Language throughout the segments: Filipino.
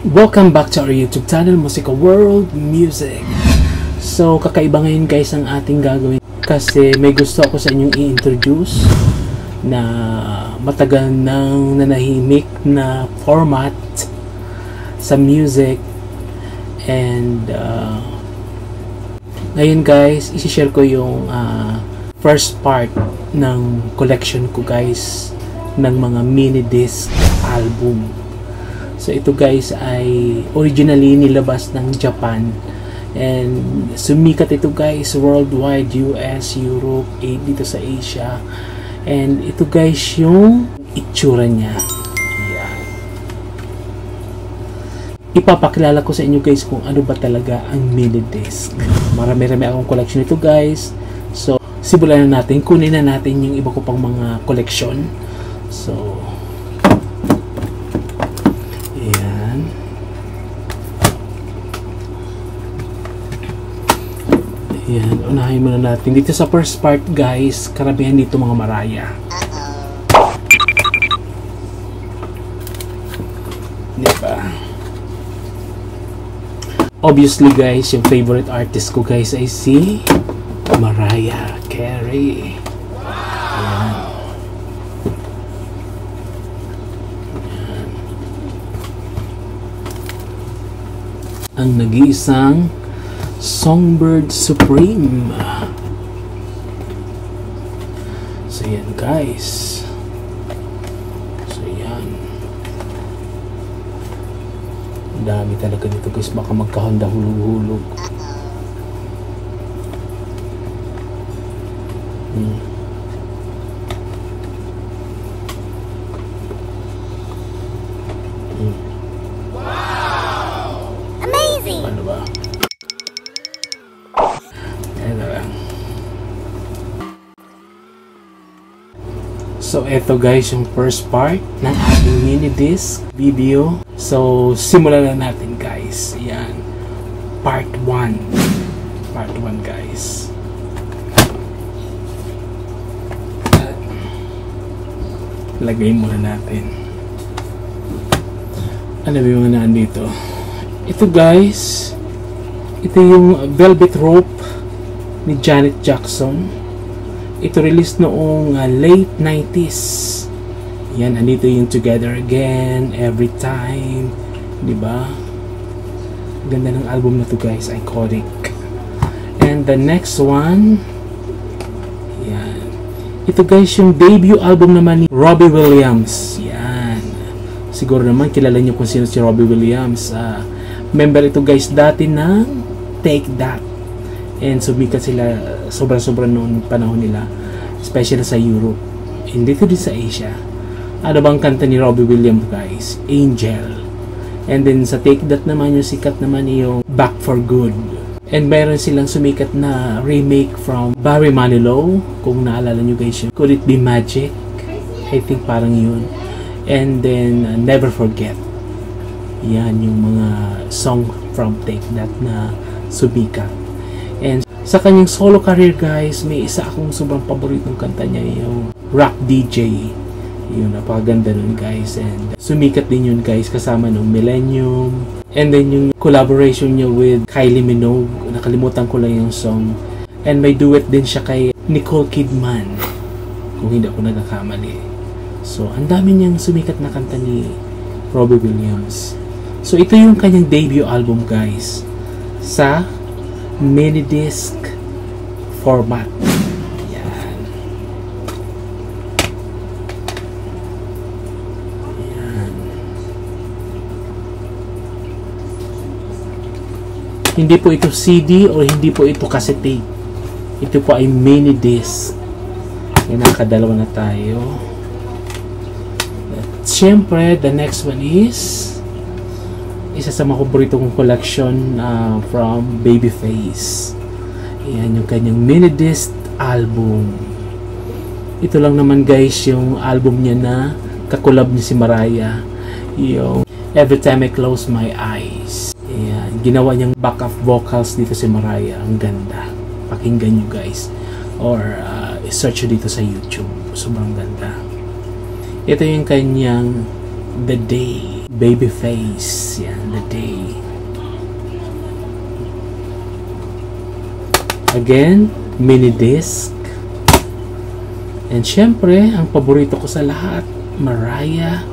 Welcome back to our YouTube channel, Musika World Music. So, kakaiba ngayon guys ang ating gagawin kasi may gusto ako sa inyong i-introduce na matagal nang nanahimik na format sa music. And ngayon guys, isi-share ko yung first part ng collection ko guys ng mga mini disc album. So ito guys ay originally nilabas ng Japan and sumikat ito guys worldwide, US, Europe, dito sa Asia. And ito guys yung itsura niya. Yan. Ipapakilala ko sa inyo guys kung ano ba talaga ang mini disc. Marami-rami akong collection ito guys. So simulan na natin, kunin na natin yung iba ko pang mga collection. So yan, unahin muna natin. Dito sa first part guys, karamihan dito mga Mariah. Diba? Obviously guys, yung favorite artist ko guys ay si Mariah Carey. Yan. Yan. Ang nag-iisang Songbird Supreme. So yan guys. So yan. Ang dami talaga dito guys. Baka magkahanda hulog-hulog. Wow! Amazing! Ano ba? So eto guys yung first part ng ating mini disc video. So simulan na natin guys. Yan. Part 1. Part 1 guys. Lagay muna natin. Ano ba yung mga nandito? Ito guys. Ito yung Velvet Rope ni Janet Jackson. Ito release noong late 90s. Yan, andito yung Together Again, Every Time, diba? Ganda ng album na to guys, iconic. And the next one, yan. Ito guys yung debut album naman ni Robbie Williams. Yan. Siguro naman kilala nyo kung sino si Robbie Williams. Member ito guys dati ng Take That. And sumikat sila sobra-sobra noong panahon nila, especially sa Europe and dito din sa Asia. Ano bang kanta ni Robbie Williams guys? Angel. And then sa Take That naman yung sikat naman yung Back for Good. And mayroon silang sumikat na remake from Barry Manilow, kung naalala nyo guys yun. Could It Be Magic? I think parang yun. And then Never Forget. Yan yung mga song from Take That na sumikat. And sa kanyang solo career guys, may isa akong sobrang paboritong kanta niya, yung Rock DJ. Yun, napakaganda nun guys. And sumikat din yun guys kasama ng Millennium. And then yung collaboration niya with Kylie Minogue, nakalimutan ko lang yung song. And may duet din siya kay Nicole Kidman, kung hindi ako nagkakamali. So ang dami niyang sumikat na kanta ni Robbie Williams. So ito yung kanyang debut album guys, sa mini disc format. Yan. Yan. Hindi po ito CD o hindi po ito cassette tape. Ito po ay mini disc. Yan, nakadalawa na tayo. At syempre, the next one is isa sa mga paborito kong collection from Babyface. Ayan yung kanyang mini disc album. Ito lang naman guys yung album niya na kakulab niya si Mariah, yung Every Time I Close My Eyes. Ayan, ginawa niyang backup vocals dito si Mariah. Ang ganda, pakinggan nyo guys, or search dito sa YouTube. Sobrang ganda. Ito yung kanyang The Day Babyface. Yan, The Day. Again, mini disc. And syempre, ang paborito ko sa lahat, Mariah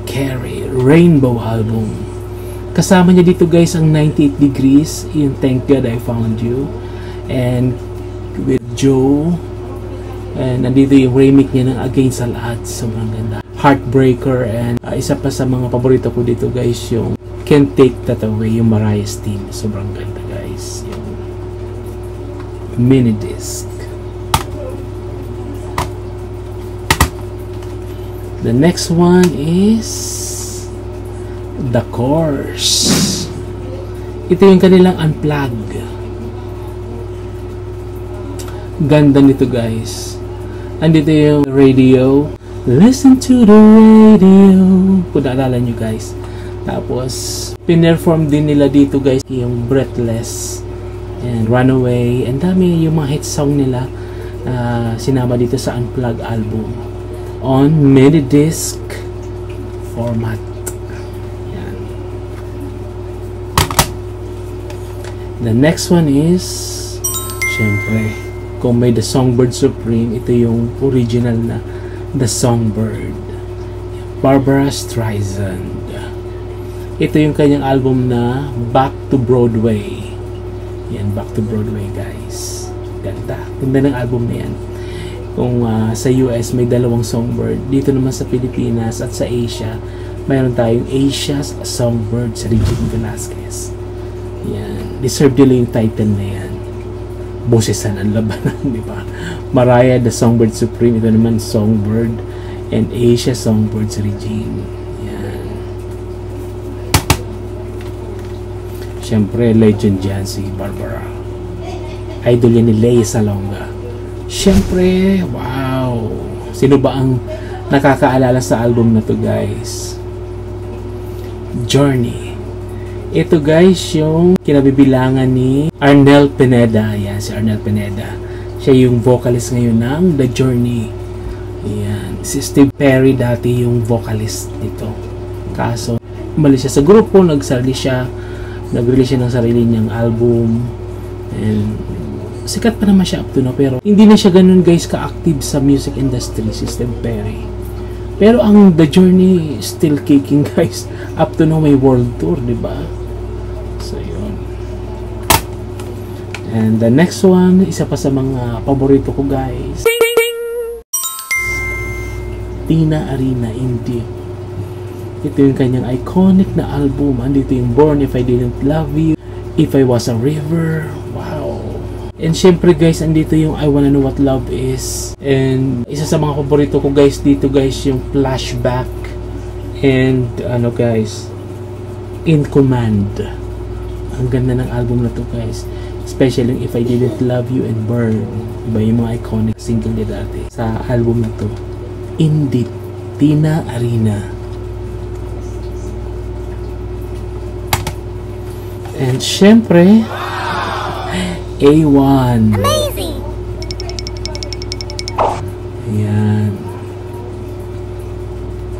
Carey, Rainbow album. Kasama niya dito guys ang 98 Degrees, yung Thank God I Found You, and with Joe, and nandito yung remake niya ng Against All Odds, sobrang ganda. Heartbreaker, and isa pa sa mga paborito ko dito guys, yung Can't Take That Away, yung Mariah's theme, sobrang ganda guys, yung mini disc. The next one is The Course. Ito yung kanilang unplug. Ganda nito guys. Andito yung radio. Listen to the radio. Kung naalala nyo guys. Tapos, pinerform din nila dito guys yung Breathless and Runaway. And dami yung mga hit song nila sinama dito sa unplug album on mini disc format. Yan. The next one is, syempre, kung may The Songbird Supreme, ito yung original na The Songbird, Barbara Streisand. Ito yung kanyang album na Back to Broadway. Yan, Back to Broadway guys. Ganda. Ganda ng album na yan. Kung sa US may dalawang Songbird, dito naman sa Pilipinas at sa Asia, mayroon tayong Asia's Songbird sa Regine Velasquez. Yan. Deserve nila yung title na yan. Bosesan ang labanan, di ba? Mariah, The Songbird Supreme. Ito naman Songbird, and Asia Songbird sa Regine. Yan. Siyempre, legend dyan si Barbara. Idol yan ni Lea Salonga. Siyempre, wow! Sino ba ang nakakaalala sa album na to guys? Journey. Ito guys yung kinabibilangan ni Arnel Pineda. Yan, si Arnel Pineda. Siya yung vocalist ngayon ng The Journey. Yan. Si Steve Perry dati yung vocalist dito. Kaso, umalis siya sa grupo, nag-release siya ng sarili niyang album. And sikat pa naman siya up to now, pero hindi na siya ganun guys ka-active sa music industry, si Steve Perry. Pero ang The Journey still kicking guys. Up to now may world tour, di ba? So yun. And the next one, isa pa sa mga paborito ko guys, Tina Arena, Indie. Ito yung kanyang iconic na album. Andito yung Born If I Didn't Love You, If I Was a River. Wow. And syempre guys, andito yung I Wanna Know What Love Is. And isa sa mga paborito ko guys dito guys, yung Flashback. And ano guys, In Command. Ang ganda ng album na to guys. Especially yung If I Didn't Love You and Burn. Diba yung mga iconic single niya dati sa album na to. Indie, Tina Arena. And syempre, A1. Amazing! Ayan.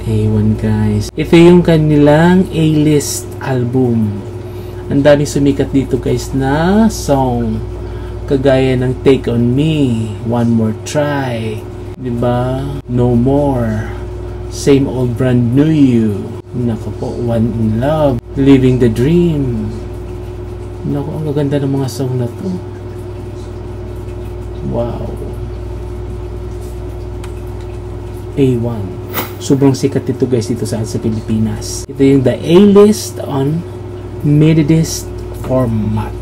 A1 guys. Ito yung kanilang A-list album. Ang daming sumikat dito guys na song. Kagaya ng Take On Me, One More Try, diba? No More, Same Old Brand New You, nako po, One in Love, Living the Dream. Naku, ang gaganda ng mga song na to. Wow. A1. Sobrang sikat ito guys dito sa Pilipinas. Ito yung the A-list on mini-disc format.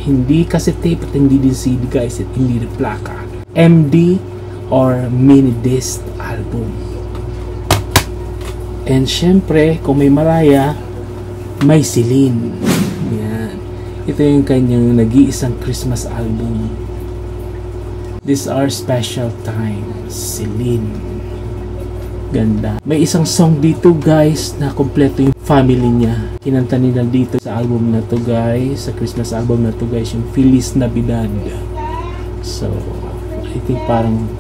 Hindi kasi tape at hindi din CD guys. At hindi din plaka. MD or mini-disc album. And syempre, kung may Mariah, may Celine. Yan. Ito yung kanyang nag-iisang Christmas album. These Are Special Times, Celine. Ganda. May isang song dito guys na kompleto yung family niya. Kinanta nila dito sa album na to guys, sa Christmas album na to guys, yung Feliz Navidad. So, I think parang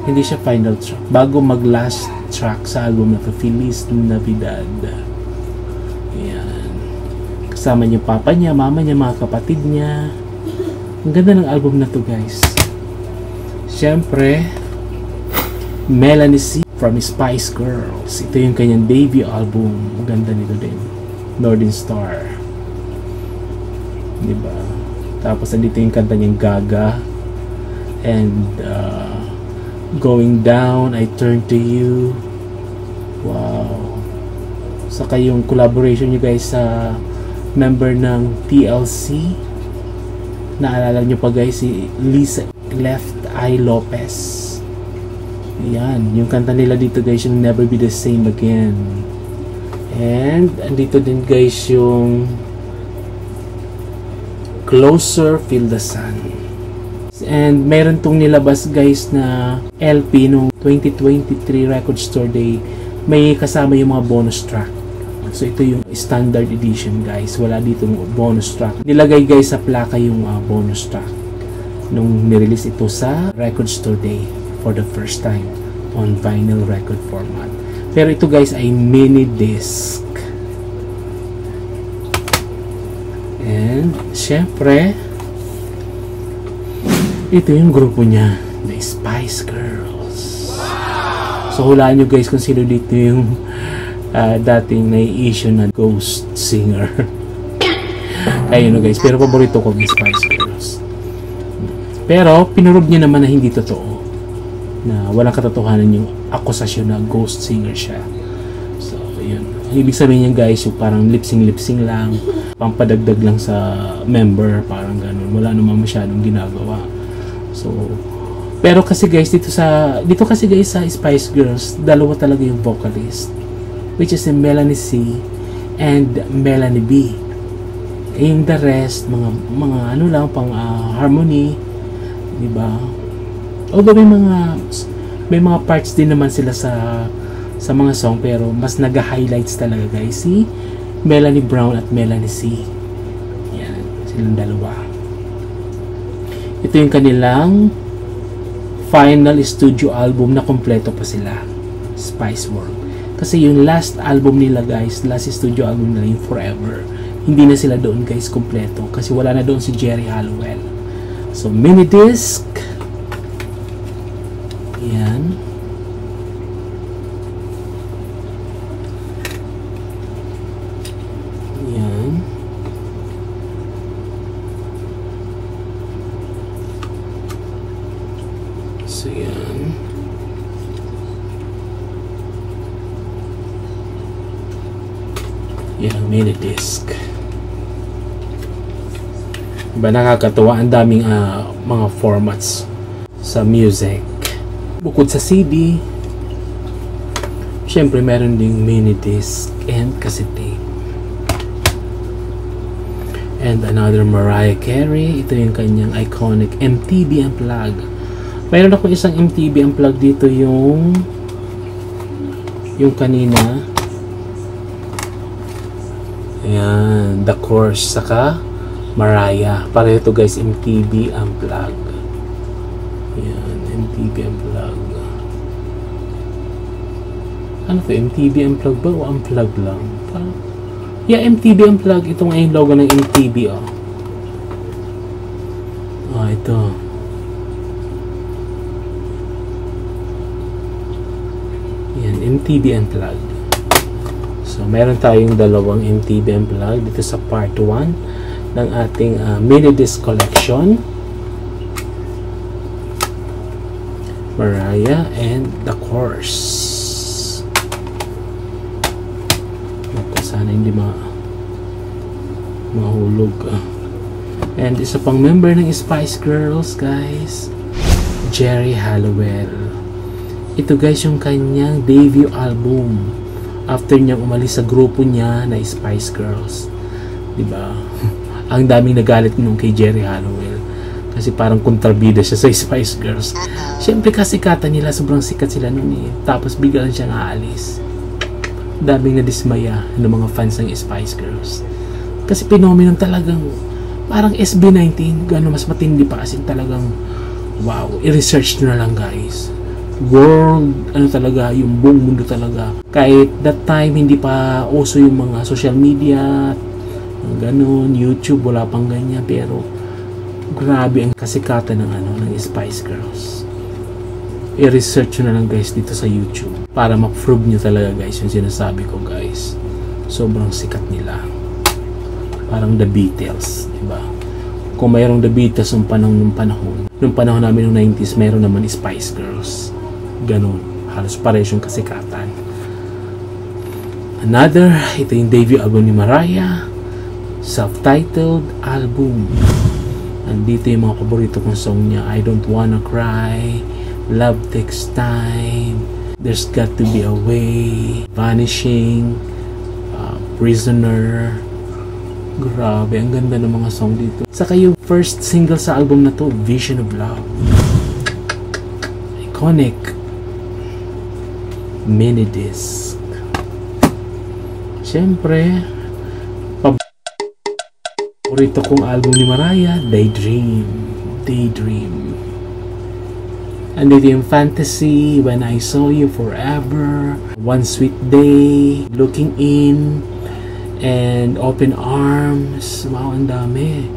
hindi siya final track. Bago mag last track sa album na to, Feliz Navidad. kasama niya papa niya, mama niya, mga kapatid niya. Ang ganda ng album na to, guys. Siyempre, Melanie C from Spice Girls. Ito yung kanyang debut album. Ang ganda nito din. Northern Star. Diba? Tapos andito yung kanta niyang Gaga. And Going Down, I Turn to You. Wow. Saka yung collaboration niyo guys sa member ng TLC. Naalala niyo pa guys si Lisa Left Eye Lopez. Yan, yung kanta nila dito guys yung Never Be the Same Again. And andito din guys yung Closer, Feel the Sun. And meron tong nilabas guys na LP nung 2023 Record Store Day. May kasama yung mga bonus track. So ito yung standard edition guys. Wala dito bonus track. Nilagay guys sa plaka yung bonus track nung nirelease ito sa Record Store Day for the first time on vinyl record format. Pero ito guys ay mini disc. And syempre ito yung grupo niya, the Spice Girls. So hulaan nyo guys kung sino dito yung dating nai-issue na ghost singer. Ayun guys, pero paborito ko yung Spice Girls. Pero pinurog niya naman na hindi totoo, na walang katotohanan yung akusasyon na ghost singer siya. So yun, ibig sabihin niya guys yung parang lip-sing lang, pampadagdag lang sa member, parang ganun, wala naman masyadong ginagawa. So pero kasi guys dito kasi guys sa Spice Girls, dalawa talaga yung vocalist, which is si Melanie C and Melanie B. Yung the rest mga ano lang pang harmony, di ba? Although may mga parts din naman sila sa mga song, pero mas nag-highlights talaga guys si Melanie Brown at Melanie C. Yan, silang dalawa. Ito yung kanilang final studio album na kompleto pa sila, Spice World. Kasi yung last album nila guys, last studio album nila yung Forever, hindi na sila doon guys kompleto kasi wala na doon si Geri Halliwell. So mini disc. Yan. Yan. So yan. Yan, mini disc. Diba nakakatuwa, ang daming mga formats sa music. Bukod sa CD, syempre meron ding mini disc and cassette tape. And another Mariah Carey, ito yung kanyang iconic MTV Unplugged. Mayroon ako isang MTV Unplugged dito, yung kanina. Ayan, The Course, saka Mariah. Pareho to guys, MTV Unplugged. Ayan, MTV Unplugged. Ano to, MTV Unplugged ba o Unplugged lang? Yeah, MTV Unplugged. Ito nga yung logo ng MTV, oh. Oh, ito. Ayan, MTV Unplugged. So, meron tayong dalawang MTV Unplugged dito sa part 1 ng ating mini disc collection. Mariah and The Course. Sana hindi mahulog. And isa pang member ng Spice Girls guys, Geri Halliwell. Ito guys yung kanyang debut album after niyang umalis sa grupo niya na Spice Girls, diba? Ang daming nagalit nung kay Geri Halliwell kasi parang kontrabida siya sa Spice Girls. Siyempre kasikatan nila, sobrang sikat sila noon eh. Tapos bigla lang siyang aalis. Daming nadismaya ng mga fans ng Spice Girls kasi phenomenon talagang parang SB19, gano'n mas matindi pa kasi talagang wow, i-research nyo na lang guys. World, ano talaga, yung buong mundo talaga. Kahit that time, hindi pa uso yung mga social media, Ganun, YouTube, wala pang ganyan. Pero, grabe ang kasikatan ng Spice Girls. I-research nyo na lang guys dito sa YouTube. Para ma-prove nyo talaga guys yung sinasabi ko guys. Sobrang sikat nila. Parang The Beatles, diba? Kung mayroong The Beatles nung panahon namin ng 90s, mayroon naman Spice Girls. Ganun, halos pares yung kasikatan. Another, ito yung debut album ni Mariah, self-titled album. Nandito yung mga paborito kong song niya, I Don't Wanna Cry, Love Takes Time, There's Got to Be a Way, Vanishing, Prisoner. Grabe, ang ganda ng mga song dito. Saka yung first single sa album na to, Vision of Love. Iconic. Mini disc. Siyempre, paborito kong album ni Mariah, Daydream. Andito yung Fantasy, When I Saw You Forever, One Sweet Day, Looking In, and Open Arms. Wow, ang dami.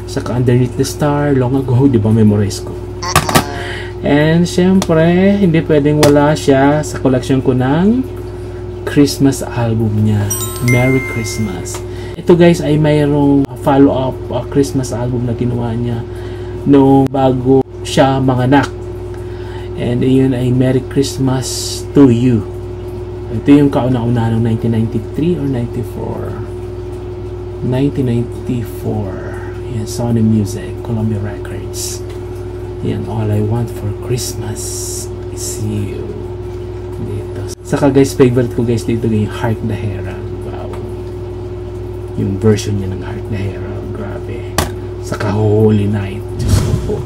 Saka Underneath the Star, Long Ago, di ba memorize ko? And syempre, hindi pwedeng wala siya sa collection ko ng Christmas album niya, Merry Christmas. Ito guys ay mayroong follow-up Christmas album na ginawa niya noong bago siya manganak. And yun ay Merry Christmas to You. Ito yung kauna-una ng 1993 or 94. 1994. Yan, Sony Music, Columbia Records. Yan, All I Want for Christmas is You. Dito. Saka guys, favorite ko guys dito yung Heart the Herald. Wow. Yung version niya ng Heart the Herald. Grabe. Saka Holy Night. Diyos ko po.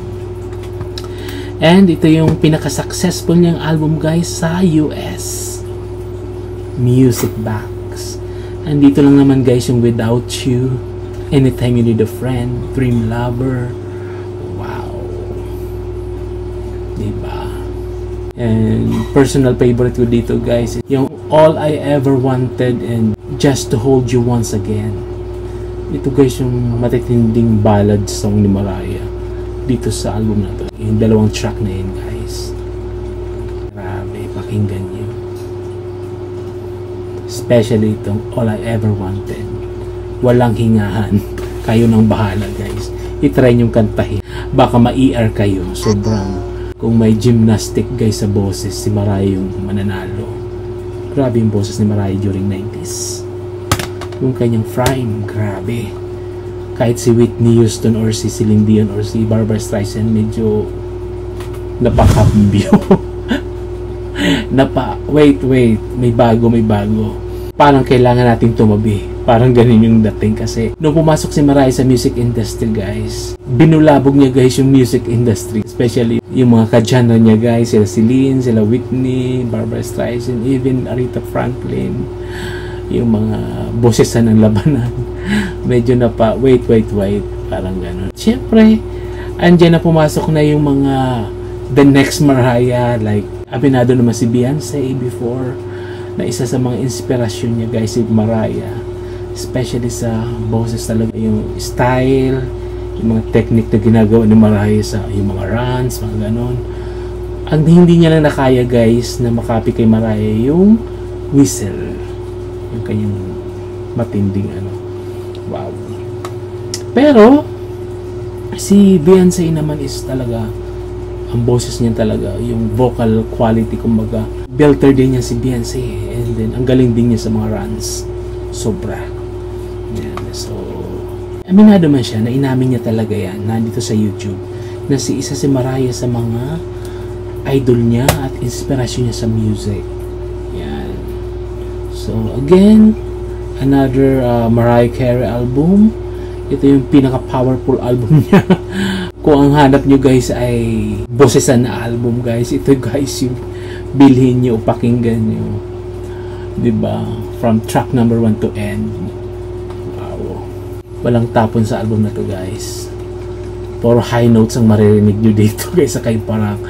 And ito yung pinaka-successful niyang album guys sa US. Music Box. And dito lang naman guys yung Without You, Anytime You Need a Friend, Dream Lover. Wow. Diba? And personal favorite ko dito guys, yung All I Ever Wanted and Just to Hold You Once Again. Ito guys yung matitinding ballad song ni Mariah dito sa album na to. Yung dalawang track na yun guys. Grabe, pakinggan nyo. Especially itong All I Ever Wanted. Walang hingahan. Kayo nang bahala guys. I-try nyong kantahin. Baka ma-ER kayo. Sobrang, kung may gymnastic guys sa boses, si Mariah yung mananalo. Grabe yung boses ni Mariah during 90s. Yung kanyang prime, grabe. Kahit si Whitney Houston or si Celine Dion or si Barbra Streisand, medyo napakambyo. Wait, may bago. Parang kailangan nating tumabi. Parang ganun yung dating kasi nung pumasok si Mariah sa music industry guys, binulabog niya guys yung music industry. Especially yung mga ka-genre niya guys, sila Celine, sila Whitney, Barbra Streisand, even Aretha Franklin, yung mga boses ng labanan. Medyo na pa, wait, parang ganun. Siyempre, andyan na pumasok na yung mga the next Mariah, like abinado naman si Beyonce before, na isa sa mga inspirasyon niya guys si Mariah, especially sa boses talaga, yung style, yung mga technique na ginagawa ni Mariah sa yung mga runs, mga ganon. Ang hindi niya lang nakaya guys na makopy kay Mariah yung whistle, yung kanyang matinding wow. Pero si Beyonce naman is talaga, ang boses niya talaga, yung vocal quality, kumbaga belter din niya si Beyonce, and then ang galing din niya sa mga runs, sobra. Yan. So aminado man siya na inamin niya talaga yan, nandito sa YouTube, na isa si Mariah sa mga idol niya at inspirasyon niya sa music. Yan. So again, another Mariah Carey album. Ito yung pinaka-powerful album niya. Kung ang hanap nyo guys ay bosesan na album guys, ito guys yung bilhin nyo, pakinggan nyo. Diba? From track number 1 to end. Wow. Walang tapon sa album na to guys. Puro high notes ang maririnig nyo dito guys. Sakay parang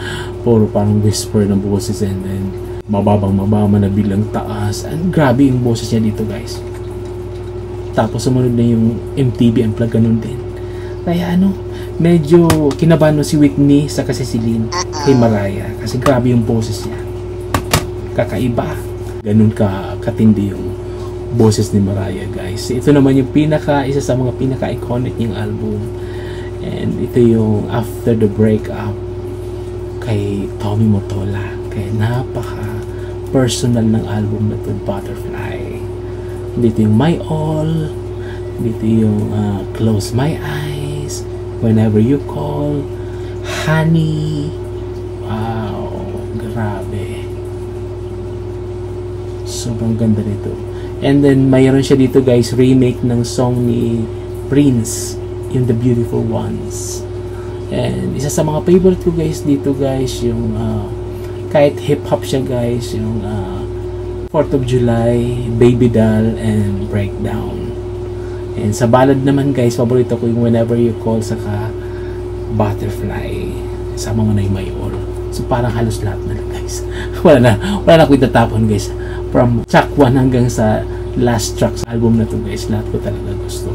puro parang whisper ng boses, and then mababa na bilang taas. And grabe yung boses niya dito guys. Tapos sumunod na yung MTV Unplugged, ganun din. Kaya medyo kinabahan si Whitney sa kasi si Celine kay Mariah. Kasi grabe yung boses niya. Kakaiba. Ganun katindi yung boses ni Mariah, guys. Ito naman yung isa sa mga pinaka-iconic niyang album. And ito yung After the Breakup kay Tommy Mottola. Kaya napaka-personal ng album na ito, Butterfly. Dito yung My All. Dito yung Close My Eyes, Whenever You Call, Honey. Wow, grabe. Sobrang ganda nito. And then mayroon siya dito, guys, remake ng song ni Prince, yung The Beautiful Ones. And isa sa mga favorite ko, guys, dito, guys, yung kahit hip-hop siya, guys, yung 4th of July, Baby Doll, and Breakdown. And sa ballad naman, guys, paborito ko yung Whenever You Call, saka Butterfly. Sama mo na yung My All. So parang halos lahat na lang, guys. wala na ko itatapon, guys. From track 1 hanggang sa last track sa album na to, guys, lahat ko talaga gusto.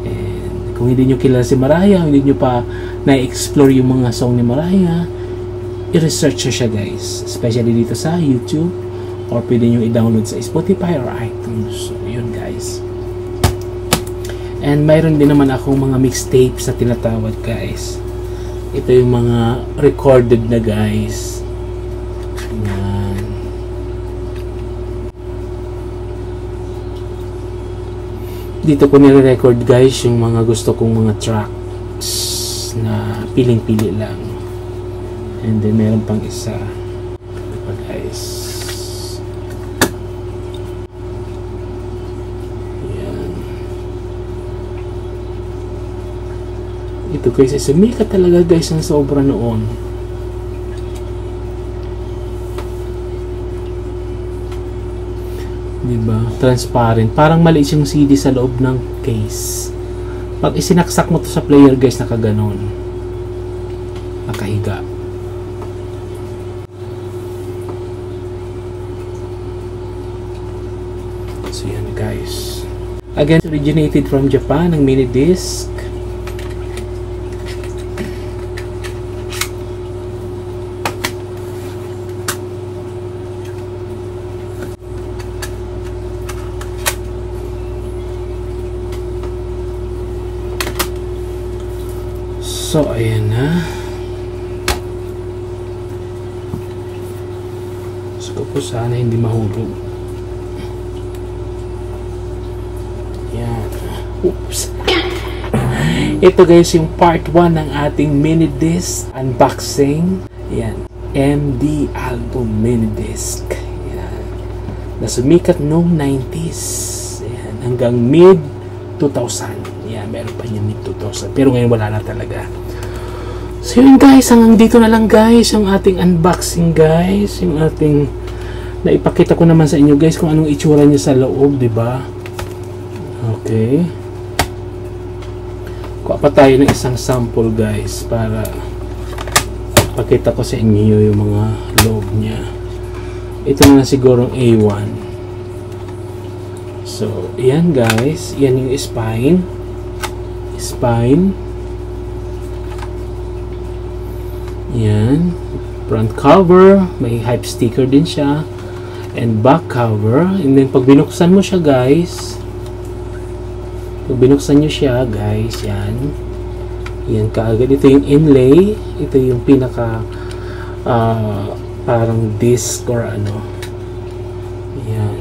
And kung hindi nyo kilala si Mariah, hindi nyo pa na-explore yung mga song ni Mariah, i-research siya, guys. Especially dito sa YouTube, or pwede nyo i-download sa Spotify or iTunes. So yun, guys. And mayroon din naman akong mga mixtape sa tinatawag, guys. Ito yung mga recorded na, guys. Ayan. Dito ko nire-record, guys, yung mga gusto kong mga tracks na piling-pili lang. And then meron pang isa. Ito pa, guys. Ayan. Ito, guys, ay sumikat talaga, guys, ng sobra noon. Diba? Transparent. Parang maliit yung CD sa loob ng case. Pag isinaksak mo to sa player, guys, nakaganon. Nakahiga. So yan, guys. Again, originated from Japan, ang mini disc. So, ayan na. Gusto ko sana hindi mahulog. Ayan. Oops. Ito, guys, yung part 1 ng ating mini disc unboxing. Ayan. MD album mini disc. Ayan. Na sumikat noong 90s. Ayan. Hanggang mid 2000. Ayan. Meron pa niya mid 2000. Pero ngayon wala na talaga. So yun, guys, hanggang dito na lang, guys, yung ating unboxing, guys, yung ating naipakita ko naman sa inyo, guys, kung anong itsura niya sa loob, di ba? Okay, kuha pa tayo ng isang sample, guys, para pakita ko sa inyo yung mga loob niya. Ito na siguro A1. So yan, guys, yan yung spine. Yan, front cover, may hype sticker din siya, and back cover. And then pag binuksan mo siya, guys, yan kaagad, ito yung inlay, ito yung pinaka parang disc or ano, yan,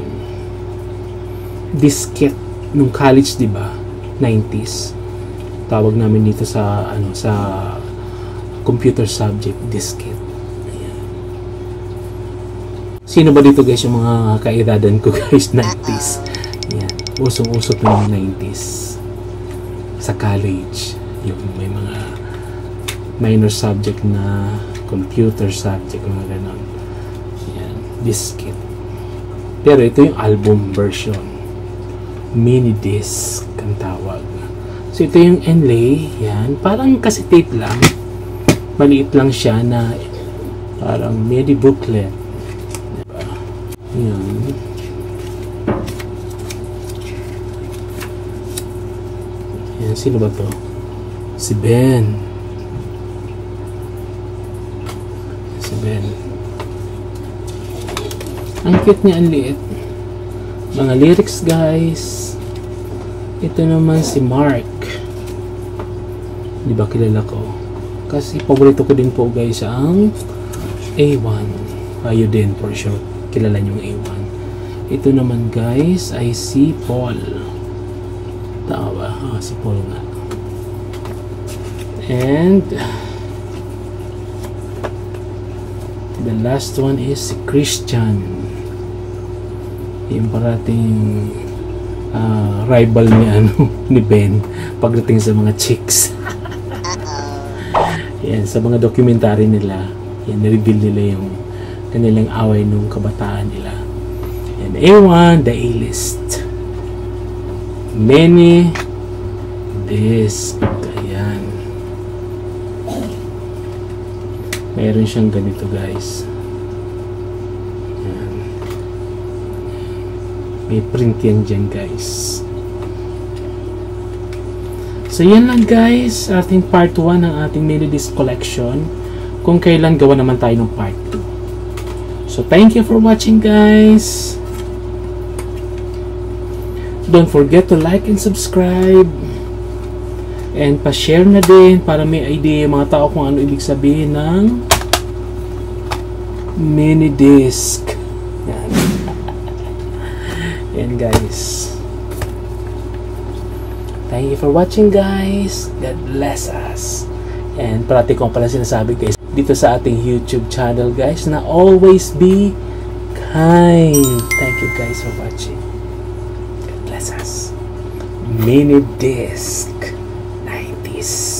disket nung college, diba, 90s tawag namin dito sa ano, sa computer subject, disket. Ayan. Sino ba dito, guys, yung mga kaedadan ko, guys, 90s? Ayan. Usong-usok ng 90s sa college, yung may mga minor subject na computer subject, mga ganon. Ayan. Disket. Pero ito yung album version, mini disc ang tawag. So ito yung inlay. Yan, parang kasi tape lang, maliit lang siya na parang mini booklet, diba? Yan. Yan, sino ba to? Si Ben. Si Ben. Ang cute niya, ang liit. Mga lyrics, guys. Ito naman si Mark. Di ba kilala ko? Kasi paborito ko din po, guys, ang A1. Kayo din, for sure. Kilala niyo yung A1. Ito naman, guys, ay si Paul. Tama ba? Si Paul nga. And the last one is si Christian. Yung parating rival ni ni Ben pagdating sa mga chicks. Yan, sa mga documentary nila, yan, na-reveal nila yung kanilang away nung kabataan nila. And A1, the A-list. Many disc. Ayan. Mayroon siyang ganito, guys. Ayan. May print yan dyan, guys. So, yan lang, guys. Ating part 1 ng ating mini disc collection. Kung kailan gawa naman tayo ng part 2. So, thank you for watching, guys. Don't forget to like and subscribe. And pa-share na din para may idea yung mga tao kung ano ibig sabihin ng mini disc. Yan. Yan, guys. Thank you for watching, guys. God bless us. And parati kong pala sinasabi, guys, dito sa ating YouTube channel, guys, na always be kind. Thank you, guys, for watching. God bless us. Mini disc 90s.